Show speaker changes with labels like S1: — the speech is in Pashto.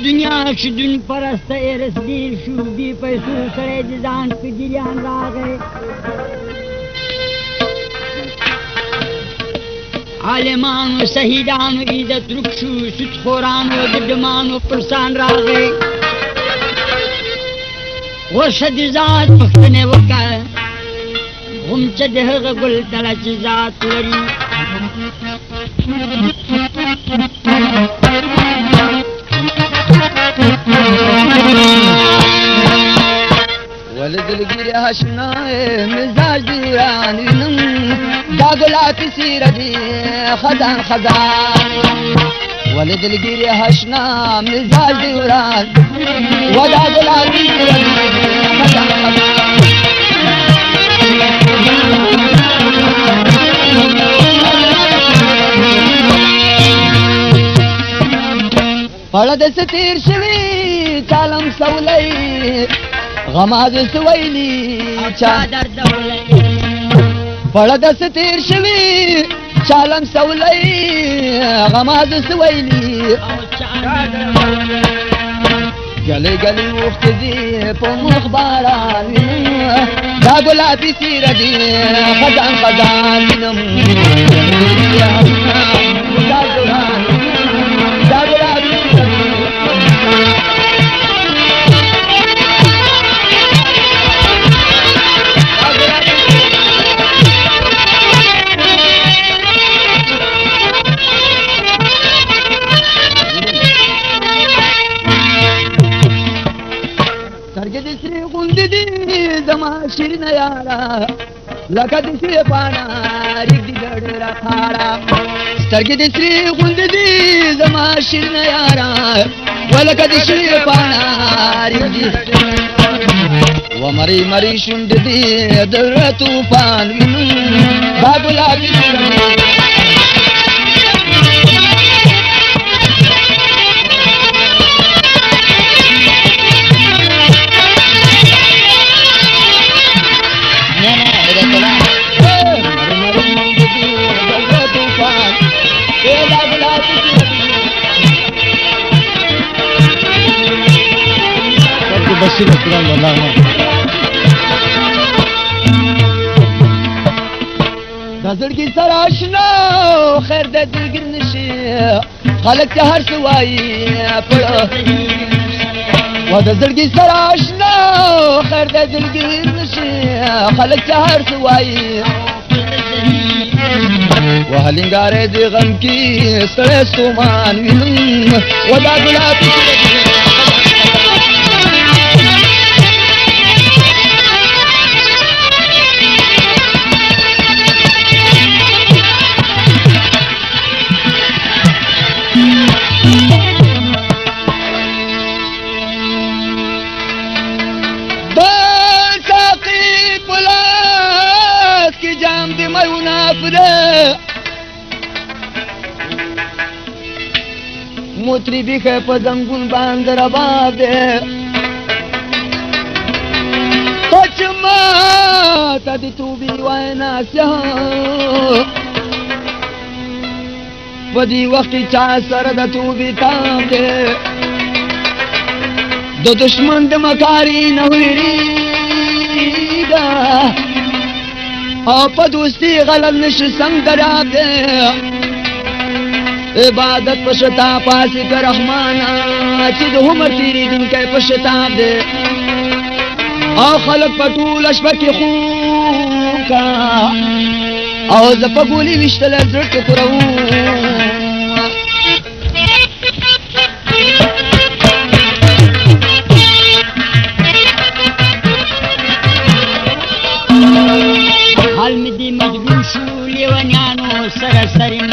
S1: دنیا چې دون پرسته ارس دیر شو بی پیسو سره د ځان په جریان راغی عالمانو شهیدانو عزت رک شو سودخورانو د ډمانو پرسان راغی ورشه د ذات پوښتنې وکړه هم چې د هغه ګل تله چې ذات لري
S2: ولد الگیری هشنای مزاج دیران وینم دا گلاتی سیردی خزان خزان ولد الگیری هشنا مزاج دیران و دا گلاتی سیردی خزان خزان پړه د ستیر شوی چالم سولای غماز سویلی چا
S1: درد ولای
S2: پړه د ستیر شوی چالم سولای غماز سویلی گلی گلی وخت دی په مخ باران دا ګلابي سیر دی خزان خزان وینم دا ګلابي زما شیرینه یارا لکه د سرې پاڼه رېږدي ډېره خاړه سترګې د سرې غوندې دي زما شیرینه یارا ولکه د سرې پاڼه رېږدي و مرۍ مرۍ شونډې دي د زړه طوفان وینم دا ګلابي بسیط قرآن اللہ دا زړګي سره آشنا خیر د دلګر نشي خلک ته هر څه وایي پړه و د زړګي سره آشنا خیر د دلګر نشي خلک ته هر څه وایي و هلنګاره د غم کې سره ستومان وینم و دا ګلابي موتری بیخه په زنګون باندې رباب دی پچ ما ته د توبې وینا سه په دې وخت چا سره د توبې تام دی د دشمن د مکاري نه ویریږه او په دوستي غلط نشي څنګه دراب دی عبادت په شتا پاسې که رحمانه چې د عمر تېرېدونکی په شتاب دی او خلک په ټوله شپه کې خوب کا او زه په ګولۍ ویشتلی زړه ټکروم
S1: حال مې دې مجبور شو لیونیانو سره سرې